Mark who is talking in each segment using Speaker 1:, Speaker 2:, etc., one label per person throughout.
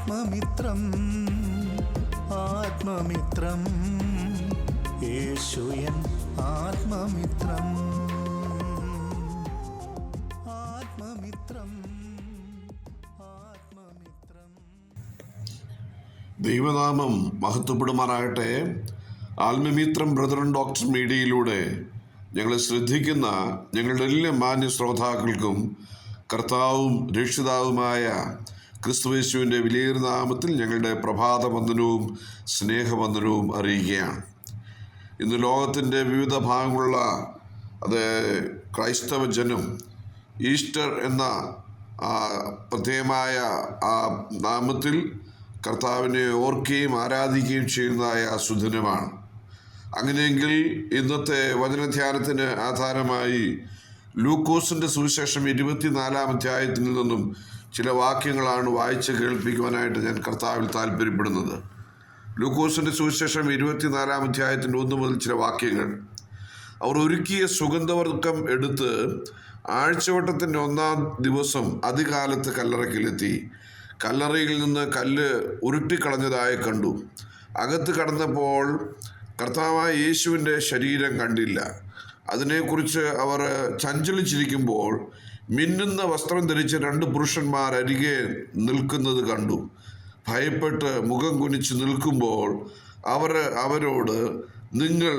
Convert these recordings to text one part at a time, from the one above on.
Speaker 1: ആത്മമിത്രം ആത്മമിത്രം യേശുയൻ ആത്മമിത്രം ആത്മമിത്രം ആത്മമിത്രം.
Speaker 2: ദൈവനാമം മഹത്വപ്പെടുമാറാകട്ടെ. ആത്മമിത്രം brethren doctor മീഡിയയിലൂടെ ഞങ്ങളെ ശ്രദ്ധിക്കുന്ന ഞങ്ങളുടെ എല്ലാ മാന്യ ശ്രോതാക്കൾക്കും കർത്താവും രക്ഷിതാവുമായ ക്രിസ്തുയേശുവിൻ്റെ വിലയേറിയ നാമത്തിൽ ഞങ്ങളുടെ പ്രഭാതവന്ദനവും സ്നേഹവന്ദനവും അറിയിക്കുകയാണ്. ഇന്ന് ലോകത്തിൻ്റെ വിവിധ ഭാഗങ്ങളുള്ള ക്രൈസ്തവ ജനം ഈസ്റ്റർ എന്ന പ്രത്യേകമായ ആ നാമത്തിൽ കർത്താവിനെ ഓർക്കുകയും ആരാധിക്കുകയും ചെയ്യുന്നതായ സുദിനമാണ്. അങ്ങനെയെങ്കിൽ ഇന്നത്തെ വചനധ്യാനത്തിന് ആധാരമായി ലൂക്കോസിൻ്റെ സുവിശേഷം 24-ാം അധ്യായത്തിൽ നിന്നും ചില വാക്യങ്ങളാണ് വായിച്ച് കേൾപ്പിക്കുവാനായിട്ട് ഞാൻ കർത്താവിൽ താല്പര്യപ്പെടുന്നത്. ലൂക്കോസിൻ്റെ സുവിശേഷം 24-ാം അധ്യായത്തിൻ്റെ 1 മുതൽ ചില വാക്യങ്ങൾ. അവർ ഒരുക്കിയ സുഗന്ധവർഗ്ഗം എടുത്ത് ആഴ്ചവട്ടത്തിൻ്റെ 1-ാം ദിവസം അതികാലത്ത് കല്ലറയ്ക്കലെത്തി. കല്ലറയിൽ നിന്ന് കല്ല് ഉരുട്ടിക്കളഞ്ഞതായി കണ്ടു. അകത്ത് കടന്നപ്പോൾ കർത്താവായ യേശുവിൻ്റെ ശരീരം കണ്ടില്ല. അതിനെക്കുറിച്ച് അവർ ചഞ്ചലിച്ചിരിക്കുമ്പോൾ മിന്നുന്ന വസ്ത്രം ധരിച്ച 2 പുരുഷന്മാർ അരികെ നിൽക്കുന്നത് കണ്ടു. ഭയപ്പെട്ട് മുഖം കുനിച്ച് നിൽക്കുമ്പോൾ അവരോട്, നിങ്ങൾ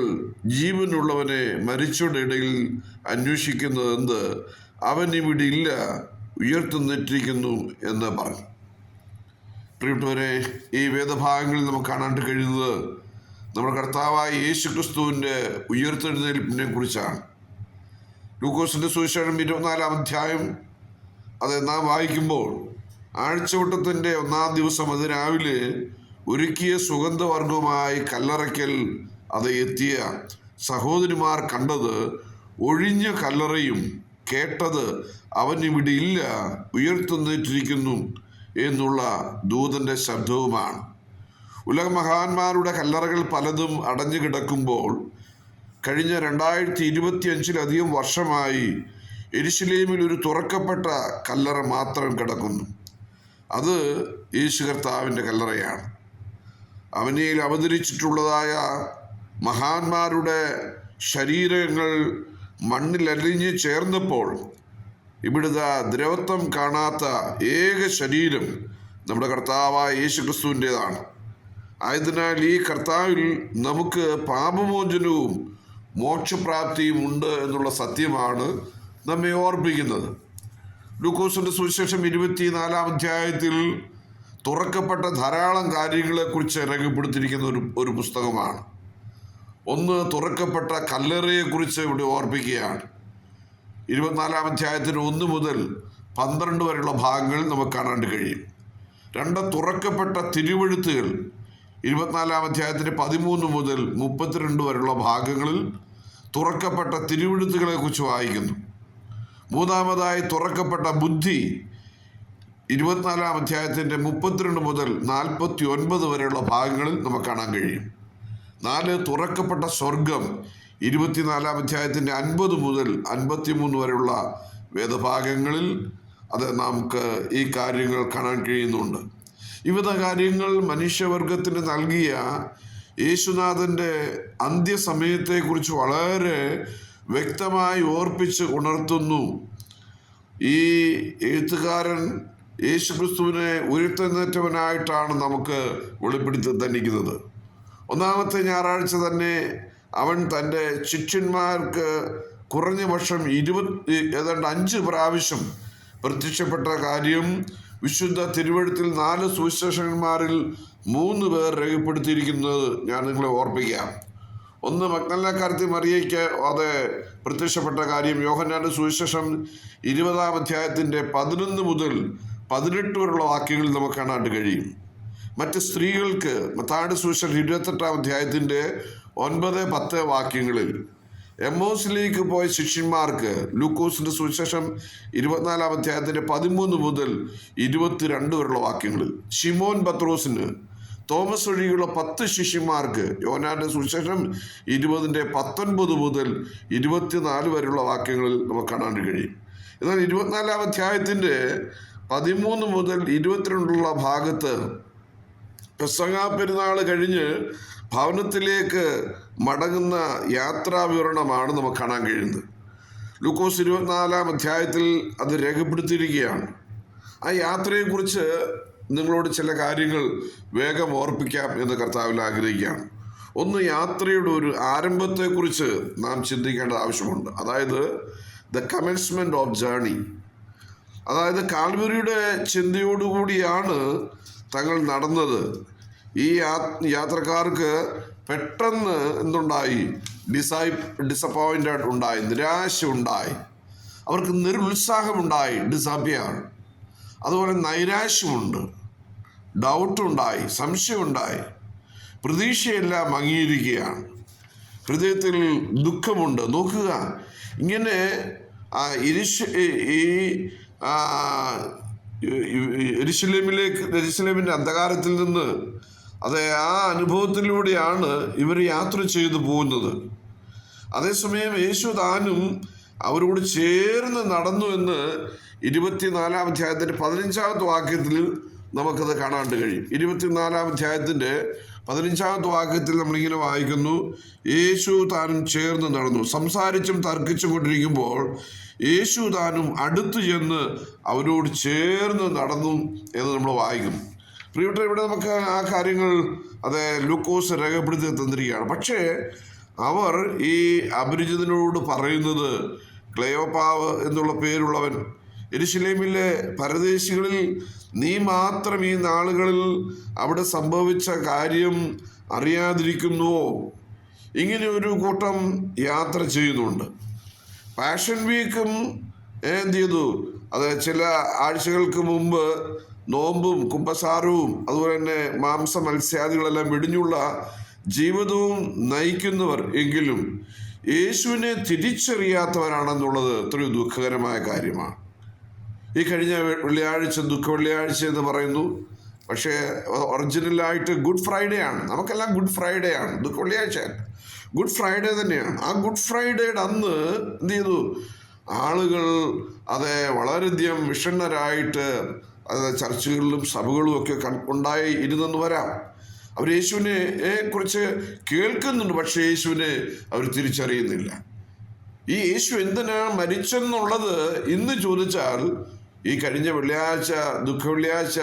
Speaker 2: ജീവനുള്ളവനെ മരിച്ചവരുടെ ഇടയിൽ അന്വേഷിക്കുന്നതെന്ത്? അവൻ ഇവിടെ ഇല്ല, ഉയർത്തെന്നിട്ടിരിക്കുന്നു എന്ന് പറഞ്ഞു. പ്രിയപ്പെട്ടവരെ, ഈ വേദഭാഗങ്ങളിൽ നമുക്ക് കാണാൻ കഴിയുന്നത് നമ്മുടെ കർത്താവായ യേശു ക്രിസ്തുവിൻ്റെ ഉയർത്തെഴുന്നേൽപ്പിനെ കുറിച്ചാണ്. ലൂക്കോസിൻ്റെ സുവിശേഷം 24-ാം അധ്യായം നാം വായിക്കുമ്പോൾ ആഴ്ചവട്ടത്തിൻ്റെ 1-ാം ദിവസം അതിരാവിലെ ഒരുക്കിയ സുഗന്ധവർഗവുമായി കല്ലറയ്ക്കൽ എത്തിയ സഹോദരിമാർ കണ്ടത് ഒഴിഞ്ഞ കല്ലറയും കേട്ടത് അവൻ ഇവിടെ ഇല്ല, ഉയർത്തെന്നിട്ടിരിക്കുന്നു എന്നുള്ള ദൂതൻ്റെ ശബ്ദവുമാണ്. ഉലകമഹാന്മാരുടെ കല്ലറകൾ പലതും അടഞ്ഞു കിടക്കുമ്പോൾ കഴിഞ്ഞ 2025-ലധികം വർഷമായി യെരുശലേമിൽ ഒരു തുറക്കപ്പെട്ട കല്ലറ മാത്രം കിടക്കുന്നു. അത് യേശു കർത്താവിൻ്റെ കല്ലറയാണ്. അവനിൽ അവതരിച്ചിട്ടുള്ളതായ മഹാന്മാരുടെ ശരീരങ്ങൾ മണ്ണിലലിഞ്ഞ് ചേർന്നപ്പോൾ ഇവിടുത്തെ ദ്രവത്വം കാണാത്ത ഏക ശരീരം നമ്മുടെ കർത്താവായ യേശു ക്രിസ്തുവിൻ്റെതാണ്. ആയതിനാൽ ഈ കർത്താവിൽ നമുക്ക് പാപമോചനവും മോക്ഷപ്രാപ്തിയും ഉണ്ട് എന്നുള്ള സത്യമാണ് നമ്മെ ഓർപ്പിക്കുന്നത്. ലൂക്കോസിൻ്റെ സുവിശേഷം 24-ാം അധ്യായത്തിൽ തുറക്കപ്പെട്ട ധാരാളം കാര്യങ്ങളെക്കുറിച്ച് രേഖപ്പെടുത്തിയിരിക്കുന്ന ഒരു പുസ്തകമാണ്. ഒന്ന്, തുറക്കപ്പെട്ട കല്ലറയെക്കുറിച്ച് ഇവിടെ ഓർപ്പിക്കുകയാണ്. 24-ാം അധ്യായത്തിന് 1 മുതൽ 12 വരെയുള്ള ഭാഗങ്ങൾ നമുക്ക് കാണാൻ കഴിയും. 2, തുറക്കപ്പെട്ട തിരുവെഴുത്തുകൾ 24-ാം അധ്യായത്തിന് 13 മുതൽ 32 വരെയുള്ള ഭാഗങ്ങളിൽ തുറക്കപ്പെട്ട തിരുവെഴുത്തുകളെ കുറിച്ച് വായിക്കുന്നു. 3, തുറക്കപ്പെട്ട ബുദ്ധി 24-ാം അധ്യായത്തിൻ്റെ 32 മുതൽ 49 വരെയുള്ള ഭാഗങ്ങളിൽ നമുക്ക് കാണാൻ കഴിയും. 4, തുറക്കപ്പെട്ട സ്വർഗം 24-ാം അധ്യായത്തിൻ്റെ 50 മുതൽ 53 വരെയുള്ള വേദഭാഗങ്ങളിൽ നമുക്ക് ഈ കാര്യങ്ങൾ കാണാൻ കഴിയുന്നുണ്ട്. വിവിധ കാര്യങ്ങൾ മനുഷ്യവർഗത്തിന് നൽകിയ യേശുനാഥൻ്റെ അന്ത്യസമയത്തെക്കുറിച്ച് വളരെ വ്യക്തമായി ഓർപ്പിച്ച് ഉണർത്തുന്നു. ഈ എഴുത്തുകാരൻ യേശുക്രിസ്തുവിനെ ഉയർത്തെഴുന്നേറ്റവനായിട്ടാണ് നമുക്ക് വെളിപ്പെടുത്തി തന്നിരിക്കുന്നത്. 1-ാമത്തെ ഞായറാഴ്ച തന്നെ അവൻ തൻ്റെ ശിഷ്യന്മാർക്ക് കുറഞ്ഞ പക്ഷം 5 പ്രാവശ്യം പ്രത്യക്ഷപ്പെട്ട കാര്യം വിശുദ്ധ തിരുവെഴുത്തിൽ 4 സുവിശേഷകന്മാരിൽ 3 പേർ രേഖപ്പെടുത്തിയിരിക്കുന്നത് ഞാൻ നിങ്ങളെ ഓർപ്പിക്കാം. 1, മഗ്ദലക്കാരത്തി മറിയയ്ക്ക് പ്രത്യക്ഷപ്പെട്ട കാര്യം യോഹന്നാന്റെ സുവിശേഷം 20-ാം അധ്യായത്തിൻ്റെ 11 മുതൽ 18 വരെയുള്ള വാക്യങ്ങളിൽ നമുക്ക് കാണാൻ കഴിയും. മറ്റ് സ്ത്രീകൾക്ക് മത്തായിയുടെ സുവിശേഷം 28-ാം അധ്യായത്തിൻ്റെ 9-10 വാക്യങ്ങളിൽ. എമ്മോസിലേക്ക് പോയ ശിഷ്യന്മാർക്ക് ലൂക്കോസിൻ്റെ സുവിശേഷം 24-ാം അധ്യായത്തിൻ്റെ 13 മുതൽ 22 വരെയുള്ള വാക്യങ്ങളിൽ. ശിമോൻ പത്രോസിന്, തോമസ് ഒഴികെയുള്ള 10 ശിഷ്യന്മാർക്ക് യോഹന്നാന്റെ സുവിശേഷം 20-ന്റെ 19 മുതൽ 24 വരെയുള്ള വാക്യങ്ങളിൽ നമുക്ക് കാണാൻ കഴിയും. എന്നാൽ 24-ാം അധ്യായത്തിൻ്റെ 13 മുതൽ 22 ഭാഗത്ത് പെസഹ പെരുന്നാൾ കഴിഞ്ഞ് ഭവനത്തിലേക്ക് മടങ്ങുന്ന യാത്രാ വിവരണമാണ് നമുക്ക് കാണാൻ കഴിയുന്നത്. ലൂക്കോസ് 24 അധ്യായത്തിൽ അത് രേഖപ്പെടുത്തിയിരിക്കുകയാണ്. ആ യാത്രയെക്കുറിച്ച് നിങ്ങളോട് ചില കാര്യങ്ങൾ വേഗം ഓർപ്പിക്കാം എന്ന് കർത്താവിൽ ആഗ്രഹിക്കുകയാണ്. ഒന്ന്, യാത്രയുടെ ഒരു ആരംഭത്തെക്കുറിച്ച് നാം ചിന്തിക്കേണ്ട ആവശ്യമുണ്ട്. അതായത് ദ കമൻസ്മെന്റ് ഓഫ് ജേർണി. അതായത് കാൽവരിയുടെ ചിന്തയോടുകൂടിയാണ് തങ്ങൾ നടന്നത്. ഈ യാത്രക്കാർക്ക് പെട്ടെന്ന് എന്തുണ്ടായി? ഡിസപ്പോയിന്റഡ് ഉണ്ടായി, നിരാശ ഉണ്ടായി, അവർക്ക് നിരുത്സാഹമുണ്ടായി, ഡിസപ്പിയർ. അതുപോലെ നൈരാശ്യമുണ്ട്, ഡൗട്ടുണ്ടായി, സംശയമുണ്ടായി, പ്രതീക്ഷയെല്ലാം മങ്ങിയിരിക്കുകയാണ്, ഹൃദയത്തിൽ ദുഃഖമുണ്ട്. നോക്കുക, ഇങ്ങനെ യെരുശലേമിന്റെ അന്ധകാരത്തിൽ നിന്ന് ആ അനുഭവത്തിലൂടെയാണ് ഇവർ യാത്ര ചെയ്തു പോകുന്നത്. അതേസമയം യേശു താനും അവരോട് ചേർന്ന് നടന്നു എന്ന് 24 അധ്യായത്തിന്റെ 15 വാക്യത്തിൽ നമുക്കത് കാണാണ്ട് കഴിയും. 24 അധ്യായത്തിന്റെ 15 വാക്യത്തിൽ നമ്മളിങ്ങനെ വായിക്കുന്നു, യേശു താനും ചേർന്ന് നടന്നു. സംസാരിച്ചും തർക്കിച്ചും കൊണ്ടിരിക്കുമ്പോൾ യേശു താനും അടുത്തു ചെന്ന് അവരോട് ചേർന്ന് നടന്നു എന്ന് നമ്മൾ വായിക്കുന്നു. പ്രിയപ്പെട്ട, ഇവിടെ നമുക്ക് ആ കാര്യങ്ങൾ ലൂക്കോസ് രേഖപ്പെടുത്തി തന്നിരിക്കുകയാണ്. പക്ഷേ അവർ ഈ അപരിചിതനോട് പറയുന്നത്, ക്ലെയോപ്പാവ് എന്നുള്ള പേരുള്ളവൻ, യെരുശലേമിലെ പരദേശികളിൽ നീ മാത്രം ഈ നാളുകളിൽ അവിടെ സംഭവിച്ച കാര്യം അറിയാതിരിക്കുന്നുവോ? ഇങ്ങനെ ഒരു കൂട്ടം യാത്ര ചെയ്യുന്നുണ്ട്. പാഷൻ വീക്കും എന്ത് ചെയ്തു? ചില ആഴ്ചകൾക്ക് മുമ്പ് നോമ്പും കുമ്പസാരവും അതുപോലെ തന്നെ മാംസ മത്സ്യാദികളെല്ലാം വെടിഞ്ഞുള്ള ജീവിതവും നയിക്കുന്നവർ എങ്കിലും യേശുവിനെ തിരിച്ചറിയാത്തവരാണെന്നുള്ളത് എത്രയോ ദുഃഖകരമായ കാര്യമാണ്. ഈ കഴിഞ്ഞ വെള്ളിയാഴ്ച ദുഃഖ വെള്ളിയാഴ്ച എന്ന് പറയുന്നു. പക്ഷേ ഒറിജിനലായിട്ട് ഗുഡ് ഫ്രൈഡേ ആണ്. നമുക്കെല്ലാം ഗുഡ് ഫ്രൈഡേ ആണ്, ദുഃഖ വെള്ളിയാഴ്ച ഗുഡ് ഫ്രൈഡേ തന്നെയാണ്. ആ ഗുഡ് ഫ്രൈഡേയുടെ അന്ന് എന്ത് ചെയ്തു? ആളുകൾ വളരെയധികം മിഷണരായിട്ട് ചർച്ചുകളിലും സഭകളും ഒക്കെ ഉണ്ടായി ഇരുന്നെന്ന് വരാം. അവർ യേശുവിനെ കുറിച്ച് കേൾക്കുന്നുണ്ട്, പക്ഷേ യേശുവിനെ അവർ തിരിച്ചറിയുന്നില്ല. ഈ യേശു എന്തിനാ മരിച്ചെന്നുള്ളത് ഇന്ന് ചോദിച്ചാൽ ഈ കഴിഞ്ഞ വെള്ളിയാഴ്ച ദുഃഖ വെള്ളിയാഴ്ച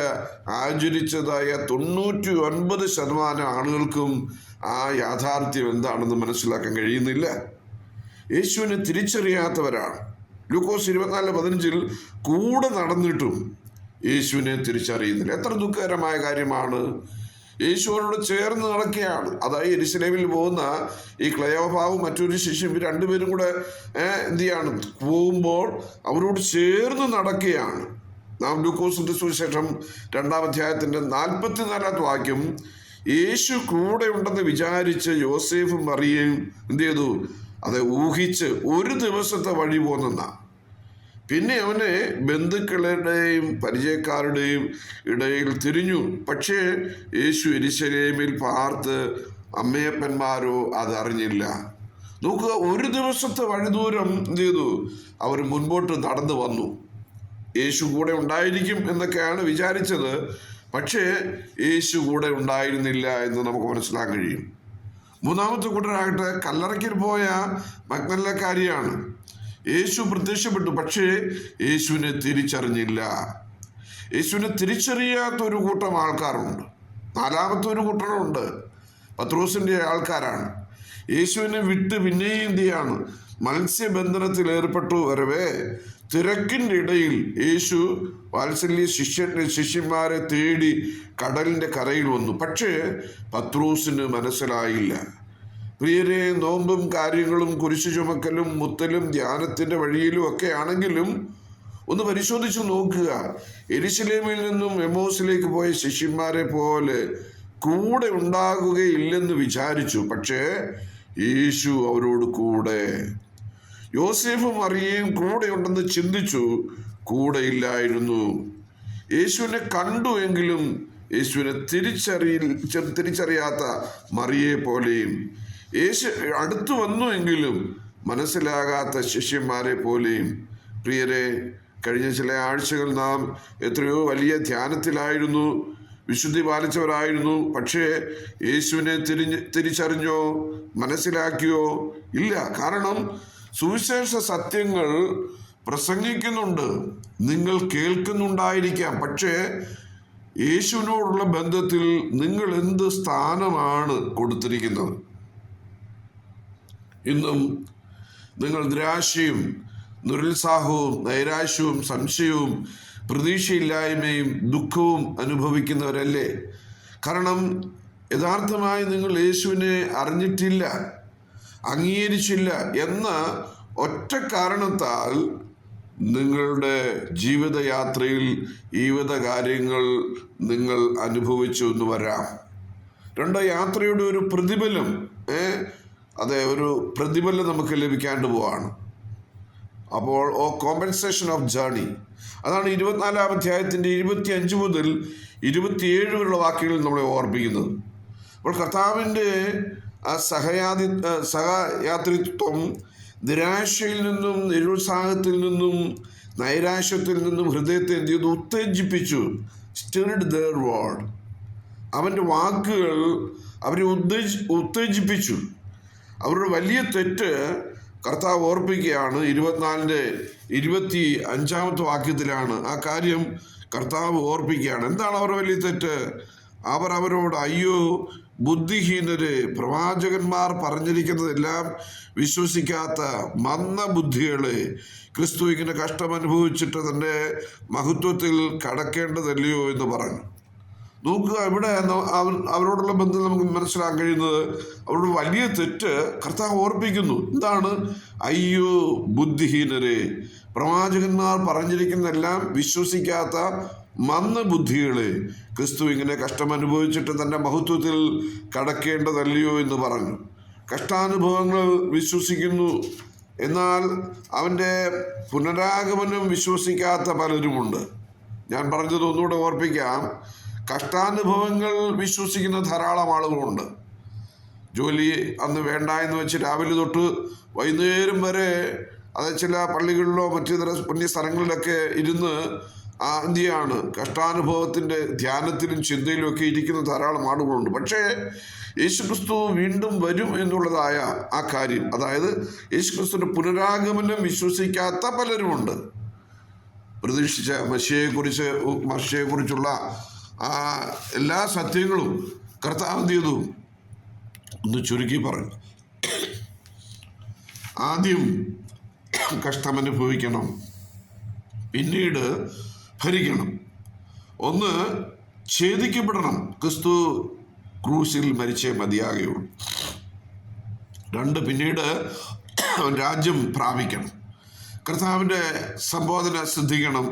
Speaker 2: ആചരിച്ചതായ 99% ആളുകൾക്കും ആ യാഥാർത്ഥ്യം എന്താണെന്ന് മനസ്സിലാക്കാൻ കഴിയുന്നില്ല. യേശുവിനെ തിരിച്ചറിയാത്തവരാണ്. ലൂക്കോസ് 24:15 കൂടെ നടന്നിട്ടും യേശുവിനെ തിരിച്ചറിയുന്നില്ല. എത്ര ദുഃഖകരമായ കാര്യമാണ്. യേശുവിനോട് ചേർന്ന് നടക്കുകയാണ്. യെരുശലേമിൽ പോകുന്ന ഈ ക്ലെയോപ്പാവും മറ്റൊരു ശിഷ്യനും രണ്ടുപേരും കൂടെ എന്ത് ചെയ്യാണ്? പോകുമ്പോൾ അവരോട് ചേർന്ന് നടക്കുകയാണ്. നാം ലൂക്കോസിന്റെ സുവിശേഷം 2 അധ്യായത്തിന്റെ 44 വാക്യം, യേശു കൂടെ ഉണ്ടെന്ന് വിചാരിച്ച് യോസേഫും മറിയയും എന്ത് ചെയ്തു? ഊഹിച്ച് ഒരു ദിവസത്തെ വഴി പോന്നെന്ന. പിന്നെ അവനെ ബന്ധുക്കളുടെയും പരിചയക്കാരുടെയും ഇടയിൽ തിരിഞ്ഞു. പക്ഷേ യേശു യെരുശലേമിൽ പാർത്ത് അമ്മയപ്പന്മാരോ അതറിഞ്ഞില്ല. നോക്കുക, ഒരു ദിവസത്തെ വഴി ദൂരം എന്ത് ചെയ്തു? അവർ മുൻപോട്ട് നടന്നു വന്നു. യേശു കൂടെ ഉണ്ടായിരിക്കും എന്നൊക്കെയാണ് വിചാരിച്ചത്. പക്ഷേ യേശു കൂടെ ഉണ്ടായിരുന്നില്ല എന്ന് നമുക്ക് മനസ്സിലാക്കാൻ കഴിയും. മൂന്നാമത്തെ കൂട്ടരാകട്ടെ കല്ലറയ്ക്ക് പോയ മഗ്ദലക്കാരിയാണ്. യേശു പ്രത്യക്ഷപ്പെട്ടു, പക്ഷേ യേശുവിനെ തിരിച്ചറിഞ്ഞില്ല. യേശുവിനെ തിരിച്ചറിയാത്ത ഒരു കൂട്ടം ആൾക്കാരുണ്ട്. നാലാമത്തെ ഒരു കൂട്ടരുണ്ട്, പത്രോസിന്റെ ആൾക്കാരാണ്. യേശുവിനെ വിട്ട് പിന്നെയും എന്ത് ചെയ്യാണ്? മത്സ്യബന്ധനത്തിൽ ഏർപ്പെട്ടു വരവേ തിരക്കിൻ്റെ ഇടയിൽ യേശു വാത്സല്യ ശിഷ്യന്മാരെ തേടി കടലിൻ്റെ കരയിൽ വന്നു. പക്ഷേ പത്രോസിന് മനസ്സിലായില്ല. പ്രിയരെ, നോമ്പും കാര്യങ്ങളും കുരിശു ചുമക്കലും മുത്തലും ധ്യാനത്തിൻ്റെ വഴിയിലും ഒക്കെ ആണെങ്കിലും ഒന്ന് പരിശോധിച്ച് നോക്കുക. യെരുശലേമിൽ നിന്നും എമ്മോസിലേക്ക് പോയ ശിഷ്യന്മാരെ പോലെ കൂടെ ഉണ്ടാകുകയില്ലെന്ന് വിചാരിച്ചു. പക്ഷേ യേശു അവരോട് കൂടെ. യോസേഫും മറിയയും കൂടെ ഉണ്ടെന്ന് ചിന്തിച്ചു, കൂടെയില്ലായിരുന്നു. യേശുവിനെ കണ്ടു എങ്കിലും യേശുവിനെ തിരിച്ചറിയാത്ത മറിയെ പോലെയും, യേശു അടുത്തു വന്നു എങ്കിലും മനസ്സിലാകാത്ത ശിഷ്യന്മാരെ പോലെയും. പ്രിയരെ, കഴിഞ്ഞ ചില ആഴ്ചകൾ നാം എത്രയോ വലിയ ധ്യാനത്തിലായിരുന്നു, വിശുദ്ധി പാലിച്ചവരായിരുന്നു. പക്ഷേ യേശുവിനെ തിരിച്ചറിഞ്ഞോ, മനസ്സിലാക്കിയോ? ഇല്ല. കാരണം സുവിശേഷ സത്യങ്ങൾ പ്രസംഗിക്കുന്നുണ്ട്, നിങ്ങൾ കേൾക്കുന്നുണ്ടായിരിക്കാം. പക്ഷേ യേശുവിനോടുള്ള ബന്ധത്തിൽ നിങ്ങൾ എന്ത് സ്ഥാനമാണ് കൊടുത്തിരിക്കുന്നത്? ഇന്നും നിങ്ങൾ നിരാശയും നിരുത്സാഹവും നൈരാശ്യവും സംശയവും പ്രതീക്ഷയില്ലായ്മയും ദുഃഖവും അനുഭവിക്കുന്നവരല്ലേ? കാരണം യഥാർത്ഥമായി നിങ്ങൾ യേശുവിനെ അറിഞ്ഞിട്ടില്ല, അംഗീകരിച്ചില്ല എന്ന ഒറ്റ കാരണത്താൽ നിങ്ങളുടെ ജീവിതയാത്രയിൽ ഈ വിധ കാര്യങ്ങൾ നിങ്ങൾ അനുഭവിച്ചു എന്ന് വരാം. യാത്രയുടെ ഒരു പ്രതിഫലം, ഒരു പ്രതിഫലം നമുക്ക് ലഭിക്കാണ്ട് പോവാണ്. അപ്പോൾ കോമ്പൻസേഷൻ ഓഫ് ജേർണി, അതാണ് 24-ാം അധ്യായത്തിൻ്റെ 25 മുതൽ 27 വരെയുള്ള വാക്യങ്ങൾ നമ്മളെ ഓർപ്പിക്കുന്നത്. അപ്പോൾ കർത്താവിൻ്റെ ആ സഹയാത്രിത്വം നിരാശയിൽ നിന്നും നിരുത്സാഹത്തിൽ നിന്നും നൈരാശ്യത്തിൽ നിന്നും ഹൃദയത്തെ എന്ത് ചെയ്തു? ഉത്തേജിപ്പിച്ചു. Stirred their word. അവൻ്റെ വാക്കുകൾ അവരെ ഉത്തേജിപ്പിച്ചു. അവരുടെ വലിയ തെറ്റ് കർത്താവ് ഓർപ്പിക്കുകയാണ്. 24-ന്റെ 25-ാമത്തെ വാക്യത്തിലാണ് ആ കാര്യം കർത്താവ് ഓർപ്പിക്കുകയാണ്. എന്താണ് അവരുടെ വലിയ തെറ്റ്? അവരോട്, അയ്യോ ബുദ്ധിഹീനര്, പ്രവാചകന്മാർ പറഞ്ഞിരിക്കുന്നതെല്ലാം വിശ്വസിക്കാത്ത മന്ദബുദ്ധികളെ, ക്രിസ്തു ഇങ്ങനെ കഷ്ടം അനുഭവിച്ചിട്ട് തൻ്റെ മഹത്വത്തിൽ കടക്കേണ്ടതല്ലയോ എന്ന് പറഞ്ഞു. നോക്കുക, ഇവിടെ അവരോടുള്ള ബന്ധം നമുക്ക് മനസ്സിലാക്കാൻ കഴിയുന്നത് അവരുടെ വലിയ തെറ്റ് കർത്താവ് ഓർപ്പിക്കുന്നു. എന്താണ്? അയ്യോ ബുദ്ധിഹീനരെ, പ്രവാചകന്മാർ പറഞ്ഞിരിക്കുന്നതെല്ലാം വിശ്വസിക്കാത്ത മന്ദബുദ്ധികളെ, ക്രിസ്തു ഇങ്ങനെ കഷ്ടം അനുഭവിച്ചിട്ട് തൻ്റെ മഹത്വത്തിൽ കടക്കേണ്ടതല്ലയോ എന്ന് പറഞ്ഞു. കഷ്ടാനുഭവങ്ങൾ വിശ്വസിക്കുന്നു, എന്നാൽ അവൻ്റെ പുനരാഗമനം വിശ്വസിക്കാത്ത പലരുമുണ്ട്. ഞാൻ പറഞ്ഞത് ഒന്നുകൂടെ ഓർപ്പിക്കാം. കഷ്ടാനുഭവങ്ങൾ വിശ്വസിക്കുന്ന ധാരാളം ആളുകളുണ്ട്. ജോലി അന്ന് വേണ്ട എന്ന് വെച്ച് രാവിലെ തൊട്ട് വൈകുന്നേരം വരെ അത് ചില പള്ളികളിലോ മറ്റു പുണ്യ സ്ഥലങ്ങളിലൊക്കെ ഇരുന്ന് എന്ത് ചെയ്യാണ്? കഷ്ടാനുഭവത്തിൻ്റെ ധ്യാനത്തിലും ചിന്തയിലും ഒക്കെ ഇരിക്കുന്ന ധാരാളം ആളുകളുണ്ട്. പക്ഷേ യേശുക്രിസ്തു വീണ്ടും വരും എന്നുള്ളതായ ആ കാര്യം, അതായത് യേശുക്രിസ്തുവിൻ്റെ പുനരാഗമനം വിശ്വസിക്കാത്ത പലരുമുണ്ട്. പ്രതീക്ഷിച്ച മശിയെക്കുറിച്ചുള്ള ആ എല്ലാ സത്യങ്ങളും കർത്താവ് എന്ത് ചെയ്തു? ഒന്ന് ചുരുക്കി പറഞ്ഞു. ആദ്യം കഷ്ടമനുഭവിക്കണം, പിന്നീട് ഭരിക്കണം. ഒന്ന് ഛേദിക്കപ്പെടണം, ക്രിസ്തു ക്രൂശിൽ മരിച്ചേ മതിയാകുകയുള്ളൂ. 2 പിന്നീട് രാജ്യം പ്രാപിക്കണം. കർത്താവിൻ്റെ സംബോധന ശ്രദ്ധിക്കണം.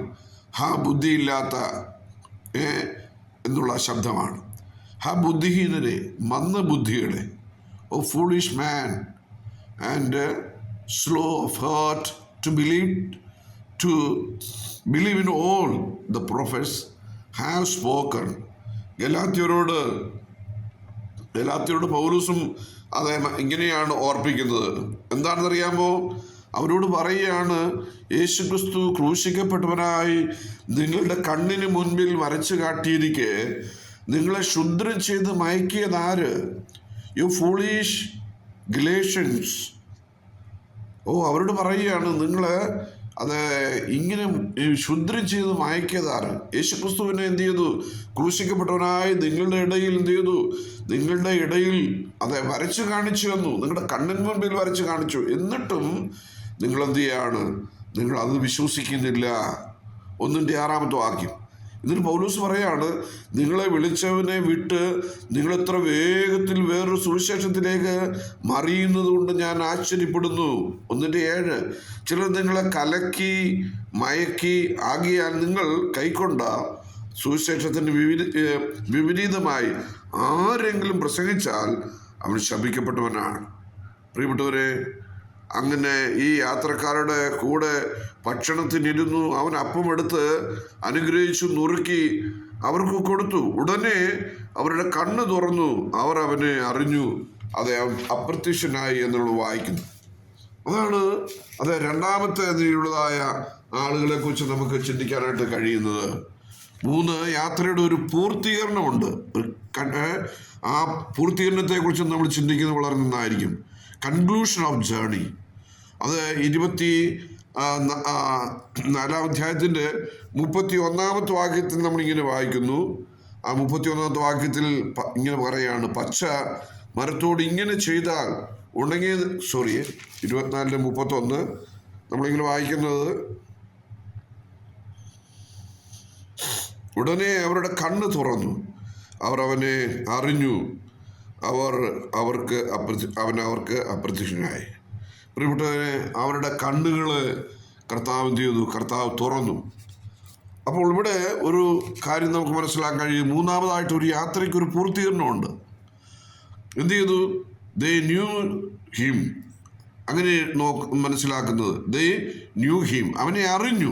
Speaker 2: ബുദ്ധിയില്ലാത്ത എന്നുള്ള ശബ്ദമാണ്. ബുദ്ധിഹീനരെ, മന്ദബുദ്ധികളെ, O foolish man and slow of heart to believe in all the prophets have spoken. ഗലാത്യരോട് പൗലോസും അതേ ഇങ്ങനെയാണ് ഓർപ്പിക്കുന്നത്. എന്താണെന്നറിയാമോ? അവരോട് പറയുകയാണ്, യേശുക്രിസ്തു ക്രൂശിക്കപ്പെട്ടവനായി നിങ്ങളുടെ കണ്ണിന് മുൻപിൽ വരച്ചു കാട്ടിയിരിക്കെ നിങ്ങളെ ക്ഷുദ്രം ചെയ്ത് മയക്കിയതാര്? U foolish Galatians. അവരോട് പറയുകയാണ്, നിങ്ങളെ ഇങ്ങനെ ക്ഷുദ്രം ചെയ്ത് മയക്കിയതാറ്? യേശുക്രിസ്തുവിനെ എന്ത് ചെയ്തു? ക്രൂശിക്കപ്പെട്ടവനായി നിങ്ങളുടെ ഇടയിൽ എന്ത് ചെയ്തു? നിങ്ങളുടെ ഇടയിൽ വരച്ചു കാണിച്ചു തന്നു. നിങ്ങളുടെ കണ്ണിന് മുൻപിൽ വരച്ചു കാണിച്ചു. എന്നിട്ടും നിങ്ങൾ എന്ത് ചെയ്യാണ്? നിങ്ങൾ അത് വിശ്വസിക്കുന്നില്ല. 1-ാമത്തെ വാക്യം. ഇതിൽ പൗലോസ് പറയാണ്, നിങ്ങളെ വിളിച്ചവനെ വിട്ട് നിങ്ങൾ എത്ര വേഗത്തിൽ വേറൊരു സുവിശേഷത്തിലേക്ക് മറിയുന്നത് കൊണ്ട് ഞാൻ ആശ്ചര്യപ്പെടുന്നു. 1:7. ചിലർ നിങ്ങളെ കലക്കി മയക്കി ആകിയാൽ നിങ്ങൾ കൈക്കൊണ്ട സുവിശേഷത്തിന് വിപരീതമായി ആരെങ്കിലും പ്രസംഗിച്ചാൽ അവൻ ശപിക്കപ്പെട്ടവനാണ്. പ്രിയപ്പെട്ടവരെ, അങ്ങനെ ഈ യാത്രക്കാരുടെ കൂടെ ഭക്ഷണത്തിനിരുന്നു. അവൻ അപ്പമെടുത്ത് അനുഗ്രഹിച്ചു നുറുക്കി അവർക്ക് കൊടുത്തു. ഉടനെ അവരുടെ കണ്ണ് തുറന്നു, അവർ അവനെ അറിഞ്ഞു, അപ്രത്യക്ഷനായി എന്നുള്ളത് വായിക്കുന്നു. അതാണ് 2-ാമത്തെ നിലയുള്ളതായ ആളുകളെ കുറിച്ച് നമുക്ക് ചിന്തിക്കാനായിട്ട് കഴിയുന്നത്. 3, യാത്രയുടെ ഒരു പൂർത്തീകരണമുണ്ട്. ആ പൂർത്തീകരണത്തെ കുറിച്ച് നമ്മൾ ചിന്തിക്കുന്നത് വളരെ നന്നായിരിക്കും. Conclusion of journey. അത് 24-ാം അധ്യായത്തിൻ്റെ 31-ാമത്തെ വാക്യത്തിൽ നമ്മളിങ്ങനെ വായിക്കുന്നു. ആ 31-ാമത്തെ വാക്യത്തിൽ ഇങ്ങനെ പറയാണ്, പച്ച മരത്തോട് ഇങ്ങനെ ചെയ്താൽ ഉണങ്ങിയ 24-31 നമ്മളിങ്ങനെ വായിക്കുന്നത്, ഉടനെ അവരുടെ കണ്ണ് തുറന്നു, അവർ അവനെ അറിഞ്ഞു, അവൻ അവർക്ക് അപ്രത്യക്ഷനായി. പ്രിയപ്പെട്ടവരെ, അവരുടെ കണ്ണുകൾ കർത്താവ് എന്ത് ചെയ്തു? കർത്താവ് തുറന്നു. അപ്പോൾ ഇവിടെ ഒരു കാര്യം നമുക്ക് മനസ്സിലാക്കാൻ കഴിയും. 3-ാമതായിട്ട് ഒരു യാത്രയ്ക്ക് ഒരു പൂർത്തീകരണമുണ്ട്. എന്ത് ചെയ്തു? ദേ ന്യൂ ഹിം. അങ്ങനെ മനസ്സിലാക്കുന്നത് ദേ ന്യൂ ഹിം, അവനെ അറിഞ്ഞു.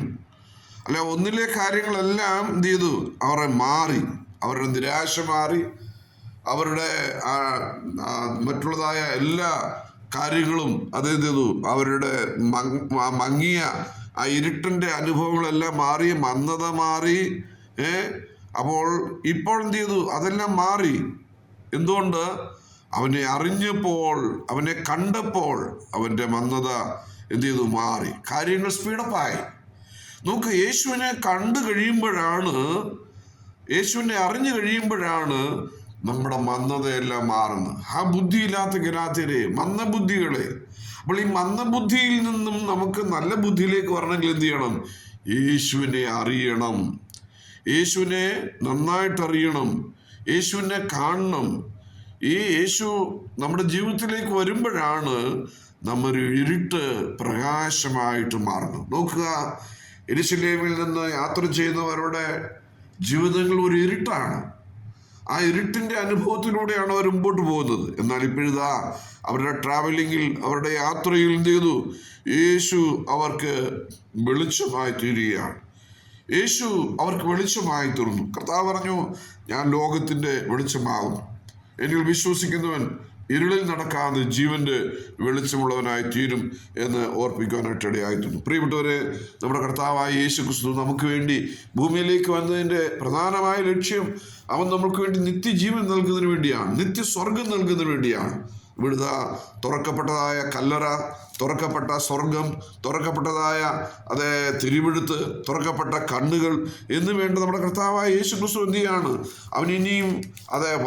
Speaker 2: അല്ല, ഒന്നിലെ കാര്യങ്ങളെല്ലാം എന്ത് ചെയ്തു? അവരെ മാറി, അവരുടെ നിരാശ മാറി, അവരുടെ മറ്റുള്ളതായ എല്ലാ കാര്യങ്ങളും അതെന്ത് ചെയ്തു? അവരുടെ മങ്ങിയ ആ ഇരുട്ടിൻ്റെ അനുഭവങ്ങളെല്ലാം മാറി, മന്ദത മാറി. അപ്പോൾ ഇപ്പോൾ എന്ത് ചെയ്തു? അതെല്ലാം മാറി. എന്തുകൊണ്ട്? അവനെ അറിഞ്ഞപ്പോൾ, അവനെ കണ്ടപ്പോൾ അവൻ്റെ മന്ദത എന്ത് ചെയ്തു? മാറി. കാര്യങ്ങൾ സ്പീഡപ്പായി. നമുക്ക് യേശുവിനെ കണ്ടു കഴിയുമ്പോഴാണ്, യേശുവിനെ അറിഞ്ഞു കഴിയുമ്പോഴാണ് നമ്മുടെ മന്ദതയെല്ലാം മാറുന്നത്. ആ ബുദ്ധിയില്ലാത്ത ഗലാത്യരെ, മന്ദബുദ്ധികളെ. അപ്പോൾ ഈ മന്ദബുദ്ധിയിൽ നിന്നും നമുക്ക് നല്ല ബുദ്ധിയിലേക്ക് വരണമെങ്കിൽ എന്ത് ചെയ്യണം? യേശുവിനെ അറിയണം, യേശുവിനെ നന്നായിട്ട് അറിയണം, യേശുവിനെ കാണണം. ഈ യേശു നമ്മുടെ ജീവിതത്തിലേക്ക് വരുമ്പോഴാണ് നമ്മൊരു ഇരുട്ട് പ്രകാശമായിട്ട് മാറുന്നത്. നോക്കുക, യെരൂശലേമിൽ നിന്ന് യാത്ര ചെയ്യുന്നവരുടെ ജീവിതങ്ങൾ ഒരു ഇരുട്ടാണ്. ആ ഇരുട്ടിൻ്റെ അനുഭവത്തിലൂടെയാണ് അവർ മുമ്പോട്ട് പോകുന്നത്. എന്നാൽ ഇപ്പോഴിതാ അവരുടെ ട്രാവലിങ്ങിൽ, അവരുടെ യാത്രയിൽ എന്ത് ചെയ്തു? യേശു അവർക്ക് വെളിച്ചമായി തീരുകയാണ്. യേശു അവർക്ക് വെളിച്ചമായി തീർന്നു. കർത്താവ് പറഞ്ഞു, ഞാൻ ലോകത്തിൻ്റെ വെളിച്ചമാകുന്നു, എന്നിൽ വിശ്വസിക്കുന്നവൻ ഇരുളിൽ നടക്കാതെ ജീവന്റെ വെളിച്ചമുള്ളവനായി തീരും എന്ന് ഓർപ്പിക്കുവാനായിട്ട് ഇടയായിത്തീർന്നു. പ്രിയപ്പെട്ടവരെ, നമ്മുടെ കർത്താവായ യേശു ക്രിസ്തു നമുക്ക് വേണ്ടി ഭൂമിയിലേക്ക് വന്നതിൻ്റെ പ്രധാനമായ ലക്ഷ്യം അവൻ നമുക്ക് വേണ്ടി നിത്യജീവൻ നൽകുന്നതിന് വേണ്ടിയാണ്, നിത്യസ്വർഗം നൽകുന്നതിന് വേണ്ടിയാണ്. ഇവിടുത്തെ തുറക്കപ്പെട്ടതായ കല്ലറ, തുറക്കപ്പെട്ട സ്വർഗം, തുറക്കപ്പെട്ടതായ അതേ തിരുവെഴുത്ത്, തുറക്കപ്പെട്ട കണ്ണുകൾ എന്ന് വേണ്ട നമ്മുടെ കർത്താവായ യേശു ക്രിസ്തു എന്ത് ചെയ്യാണ്? അവൻ ഇനിയും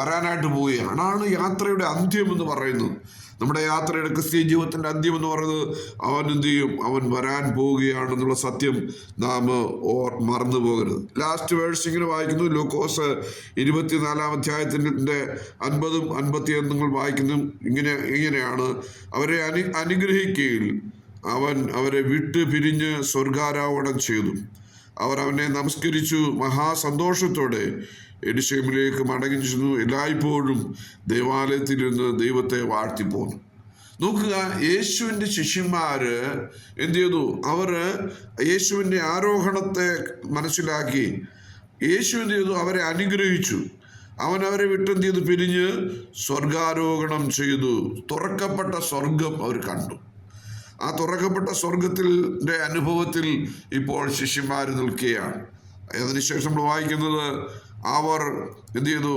Speaker 2: വരാനായിട്ട് പോവുകയാണ്. അതാണ് യാത്രയുടെ അന്ത്യം എന്ന് പറയുന്നത്. നമ്മുടെ യാത്രയുടെ ക്രിസ്തീയ ജീവിതത്തിൻ്റെ അന്ത്യം എന്ന് പറയുന്നത് അവൻ എന്ത് ചെയ്യും? അവൻ വരാൻ പോവുകയാണെന്നുള്ള സത്യം നാം മറന്നു പോകരുത്. ലാസ്റ്റ് വേഴ്സ് ഇങ്ങനെ വായിക്കുന്നു, ലൂക്കോസ് 24-ാം അധ്യായത്തിൻ്റെ 50-ഉം 51 വായിക്കുന്നു. ഇങ്ങനെയാണ്, അവരെ അനുഗ്രഹിക്കുകയിൽ അവൻ അവരെ വിട്ട് പിരിഞ്ഞ് സ്വർഗാരോഹണം ചെയ്തു. അവർ അവനെ നമസ്കരിച്ചു, മഹാസന്തോഷത്തോടെ യെരൂശലേമിലേക്ക് മടങ്ങി ചെന്നു. എല്ലായ്പ്പോഴും ദേവാലയത്തിലിരുന്ന് ദൈവത്തെ വാഴ്ത്തിപ്പോന്നു. നോക്കുക, യേശുവിൻ്റെ ശിഷ്യന്മാര് എന്ത് ചെയ്തു? അവർ യേശുവിൻ്റെ ആരോഹണത്തെ മനസ്സിലാക്കി. യേശു എന്ത് ചെയ്തു? അവരെ അനുഗ്രഹിച്ചു. അവൻ അവരെ വിട്ടെന്ത് ചെയ്തു? പിരിഞ്ഞ് സ്വർഗാരോഹണം ചെയ്തു. തുറക്കപ്പെട്ട സ്വർഗം അവർ കണ്ടു. ആ തുറക്കപ്പെട്ട സ്വർഗത്തിൻ്റെ അനുഭവത്തിൽ ഇപ്പോൾ ശിഷ്യന്മാർ നിൽക്കുകയാണ്. അതിനുശേഷം നമ്മൾ വായിക്കുന്നത്, അവർ എന്ത് ചെയ്തു?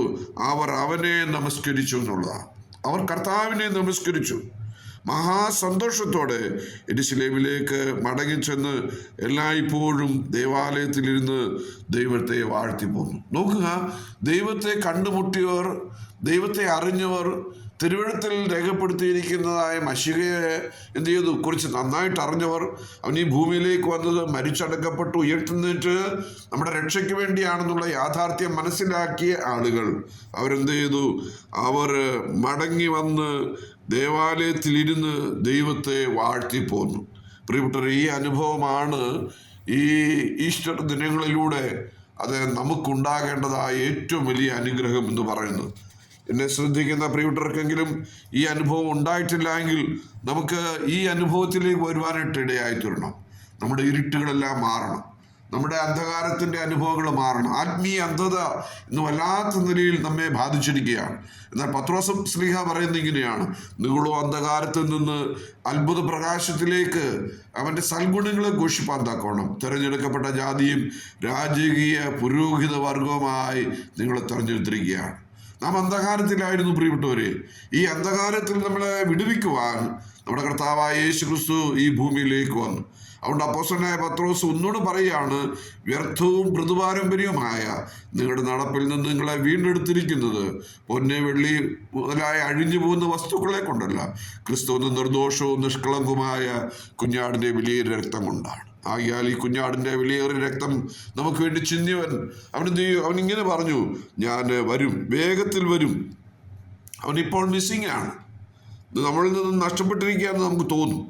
Speaker 2: അവർ അവനെ നമസ്കരിച്ചു എന്നുള്ളതാണ്. അവർ കർത്താവിനെ നമസ്കരിച്ചു. മഹാസന്തോഷത്തോടെ യെരൂശലേമിലേക്ക് മടങ്ങിച്ചെന്ന് എല്ലായ്പ്പോഴും ദേവാലയത്തിലിരുന്ന് ദൈവത്തെ വാഴ്ത്തിപ്പോന്നു. നോക്കുക, ദൈവത്തെ കണ്ടുമുട്ടിയവർ, ദൈവത്തെ അറിഞ്ഞവർ, തിരുവെഴുത്തിൽ രേഖപ്പെടുത്തിയിരിക്കുന്നതായ മശിഹയെ എന്ത് ചെയ്തു? കുറിച്ച് നന്നായിട്ട് അറിഞ്ഞവർ, അവൻ ഈ ഭൂമിയിലേക്ക് വന്നത് മരിച്ചടക്കപ്പെട്ടു ഉയർത്തുന്നിട്ട് നമ്മുടെ രക്ഷയ്ക്ക് വേണ്ടിയാണെന്നുള്ള യാഥാർത്ഥ്യം മനസ്സിലാക്കിയ ആളുകൾ അവരെന്ത് ചെയ്തു? അവർ മടങ്ങി വന്ന് ദേവാലയത്തിലിരുന്ന് ദൈവത്തെ വാഴ്ത്തിപ്പോന്നു. പ്രിയപ്പെട്ടവർ, ഈ അനുഭവമാണ് ഈ ഈസ്റ്റർ ദിനങ്ങളിലൂടെ നമുക്കുണ്ടാകേണ്ടതായ ഏറ്റവും വലിയ അനുഗ്രഹം എന്ന് പറയുന്നത്. എന്നെ ശ്രദ്ധിക്കുന്ന പ്രിയപ്പെട്ടവർക്കെങ്കിലും ഈ അനുഭവം ഉണ്ടായിട്ടില്ല എങ്കിൽ നമുക്ക് ഈ അനുഭവത്തിലേക്ക് വരുവാനായിട്ട് ഇടയായിത്തീരണം. നമ്മുടെ ഇരുട്ടുകളെല്ലാം മാറണം. നമ്മുടെ അന്ധകാരത്തിൻ്റെ അനുഭവങ്ങൾ മാറണം. ആത്മീയ അന്ധത ഇന്ന് വല്ലാത്ത നിലയിൽ നമ്മെ ബാധിച്ചിരിക്കുകയാണ്. എന്നാൽ പത്രോസ് ശ്ലീഹ പറയുന്നത് ഇങ്ങനെയാണ്: നിങ്ങളോ അന്ധകാരത്തിൽ നിന്ന് അത്ഭുത പ്രകാശത്തിലേക്ക് അവൻ്റെ സൽഗുണങ്ങളെ ഘോഷിപ്പാൻ തക്കോണം തിരഞ്ഞെടുക്കപ്പെട്ട ജാതിയും രാജകീയ പുരോഹിത വർഗവുമായി നിങ്ങളെ തിരഞ്ഞെടുത്തിരിക്കുകയാണ്. നാം അന്ധകാരത്തിലായിരുന്നു പ്രിയപ്പെട്ടവരെ. ഈ അന്ധകാരത്തിൽ നമ്മളെ വിടുവിക്കുവാൻ നമ്മുടെ കർത്താവായ യേശു ക്രിസ്തു ഈ ഭൂമിയിലേക്ക് വന്നു. അതുകൊണ്ട് അപ്പോസ്തലനായ പത്രോസ് ഒന്നുകൂടെ പറയുകയാണ്: വ്യർത്ഥവും മൃദുപാരമ്പര്യവുമായ നിങ്ങളുടെ നടപ്പിൽ നിന്ന് നിങ്ങളെ വീണ്ടെടുത്തിരിക്കുന്നത് പൊന്നെ വെള്ളി മുതലായ അഴിഞ്ഞു പോകുന്ന വസ്തുക്കളെ കൊണ്ടല്ല, ക്രിസ്തുവിന് നിർദോഷവും നിഷ്കളങ്കവുമായ കുഞ്ഞാടിൻ്റെ വലിയ രക്തം കൊണ്ടാണ്. ആകിയാൽ ഈ കുഞ്ഞാടിൻ്റെ വിലയേറിയ രക്തം നമുക്ക് വേണ്ടി ചിന്തിയവൻ അവനിങ്ങനെ പറഞ്ഞു: ഞാൻ വരും, വേഗത്തിൽ വരും. അവനിപ്പോൾ മിസ്സിംഗ് ആണ്. ഇത് നമ്മളിൽ നിന്ന് നഷ്ടപ്പെട്ടിരിക്കുകയാണെന്ന് നമുക്ക് തോന്നും.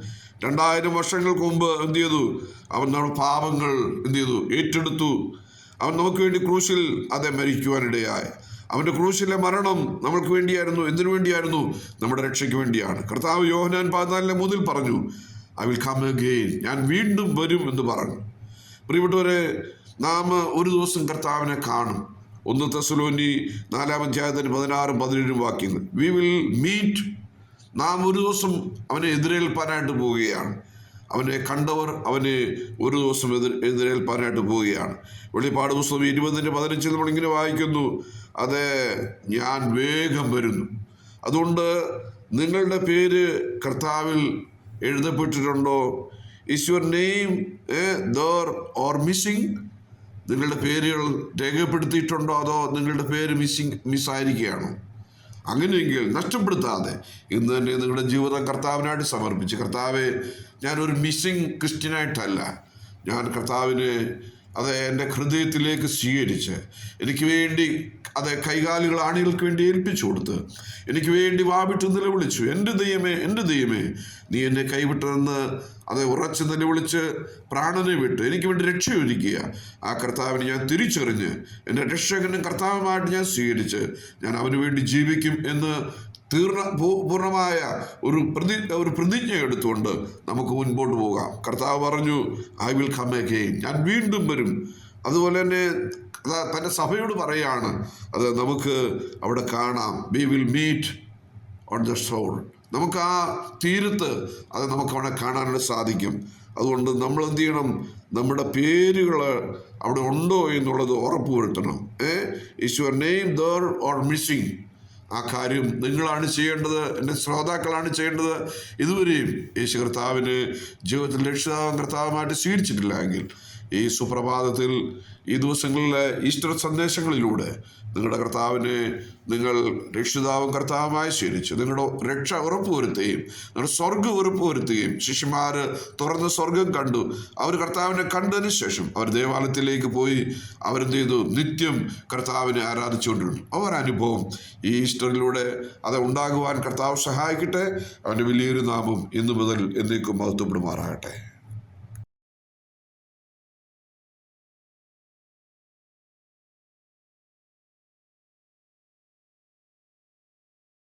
Speaker 2: 2000 വർഷങ്ങൾക്ക് മുമ്പ് എന്ത് ചെയ്തു? അവൻ നമ്മുടെ പാപങ്ങൾ എന്ത് ചെയ്തു? ഏറ്റെടുത്തു. അവൻ നമുക്ക് വേണ്ടി ക്രൂശിൽ മരിക്കുവാനിടയായി. അവൻ്റെ ക്രൂശിലെ മരണം നമ്മൾക്ക് വേണ്ടിയായിരുന്നു. എന്തിനു വേണ്ടിയായിരുന്നു? നമ്മുടെ രക്ഷയ്ക്ക് വേണ്ടിയാണ്. കർത്താവ് യോഹന്നാൻ 14:3 പറഞ്ഞു: ഐ വിൽ കം അഗെയിൻ, ഞാൻ വീണ്ടും വരും എന്ന് പറഞ്ഞു. പ്രിയപ്പെട്ടവരെ, നാം ഒരു ദിവസം കർത്താവിനെ കാണും. 1 തെസ്സലോനി 4:16-17 വാക്യങ്ങൾ. We will meet. നാം ഒരു ദിവസം അവനെ എതിരേൽപ്പാനായിട്ട് പോവുകയാണ്. അവനെ കണ്ടവർ അവനെ ഒരു ദിവസം എതിരേൽപ്പാനായിട്ട് പോവുകയാണ്. വെളിപ്പാട് പുസ്തകം 20:15 നമ്മളിങ്ങനെ വായിക്കുന്നു: അതെ, ഞാൻ വേഗം വരുന്നു. അതുകൊണ്ട് നിങ്ങളുടെ പേര് കർത്താവിൽ എഴുതപ്പെട്ടിട്ടുണ്ടോ? Is your name there or missing? നിങ്ങളുടെ പേരുകൾ രേഖപ്പെടുത്തിയിട്ടുണ്ടോ? അതോ നിങ്ങളുടെ പേര് മിസ്സായിരിക്കുകയാണോ? അങ്ങനെയെങ്കിൽ നഷ്ടപ്പെടുത്താതെ ഇന്ന് തന്നെ നിങ്ങളുടെ ജീവിതം കർത്താവിനായിട്ട് സമർപ്പിച്ച്, കർത്താവെ, ഞാനൊരു മിസ്സിങ് ക്രിസ്ത്യനായിട്ടല്ല, ഞാൻ കർത്താവിനെ എൻ്റെ ഹൃദയത്തിലേക്ക് സ്വീകരിച്ച് എനിക്ക് വേണ്ടി കൈകാലുകൾ ആണികൾക്ക് വേണ്ടി ഏൽപ്പിച്ചു കൊടുത്ത് എനിക്ക് വേണ്ടി വാവിട്ട് നിലവിളിച്ചു: എൻ്റെ ദൈവമേ, എൻ്റെ ദൈവമേ, നീ എന്നെ കൈവിട്ടതെന്ന് ഉറച്ച് നിലവിളിച്ച് പ്രാണനെ വിട്ട് എനിക്ക് വേണ്ടി രക്ഷയൊരുക്കുക. ആ കർത്താവിനെ ഞാൻ തിരിച്ചറിഞ്ഞ് എൻ്റെ രക്ഷകനും കർത്താവുമായിട്ട് ഞാൻ സ്വീകരിച്ച് ഞാൻ അവന് വേണ്ടി ജീവിക്കും എന്ന് പൂർണ്ണമായ ഒരു പ്രതിജ്ഞ എടുത്തുകൊണ്ട് നമുക്ക് മുൻപോട്ട് പോകാം. കർത്താവ് പറഞ്ഞു: ഐ വിൽ കം അഗെയിൻ, ഞാൻ വീണ്ടും വരും. അതുപോലെ തന്നെ തൻ്റെ സഭയോട് പറയാണ്, നമുക്ക് അവിടെ കാണാം. We will meet on the shore. നമുക്ക് ആ തീരത്ത് നമുക്ക് അവിടെ കാണാനായിട്ട് സാധിക്കും. അതുകൊണ്ട് നമ്മൾ എന്ത് ചെയ്യണം? നമ്മുടെ പേരുകൾ അവിടെ ഉണ്ടോ എന്നുള്ളത് ഉറപ്പുവരുത്തണം. Is your name there or missing? ആ കാര്യം നിങ്ങളാണ് ചെയ്യേണ്ടത്, എൻ്റെ ശ്രോതാക്കളാണ് ചെയ്യേണ്ടത്. ഇതുവരെയും യേശു കർത്താവിന് ജീവിതത്തിൽ രക്ഷിതാവും കർത്താവുമായിട്ട് സ്വീകരിച്ചിട്ടില്ല എങ്കിൽ ഈ സുപ്രഭാതത്തിൽ, ഈ ദിവസങ്ങളിലെ ഈസ്റ്റർ സന്ദേശങ്ങളിലൂടെ നിങ്ങളുടെ കർത്താവിനെ നിങ്ങൾ രക്ഷിതാവും കർത്താവുമായി സ്വീകരിച്ച് നിങ്ങളുടെ രക്ഷ ഉറപ്പുവരുത്തുകയും നിങ്ങളുടെ സ്വർഗ്ഗം ഉറപ്പുവരുത്തുകയും, ശിഷ്യന്മാർ തുറന്ന സ്വർഗം കണ്ടു. അവർ കർത്താവിനെ കണ്ടതിന് ശേഷം അവർ ദേവാലയത്തിലേക്ക് പോയി അവരെന്ത് ചെയ്തു? നിത്യം കർത്താവിനെ ആരാധിച്ചുകൊണ്ടിരുന്നു. അവരനുഭവം ഈ ഈസ്റ്ററിലൂടെ ഉണ്ടാകുവാൻ കർത്താവ് സഹായിക്കട്ടെ. അവൻ്റെ വലിയൊരു നാമം ഇന്നു മുതൽ എന്നേക്കും മഹത്വപ്പെടുമാറാകട്ടെ.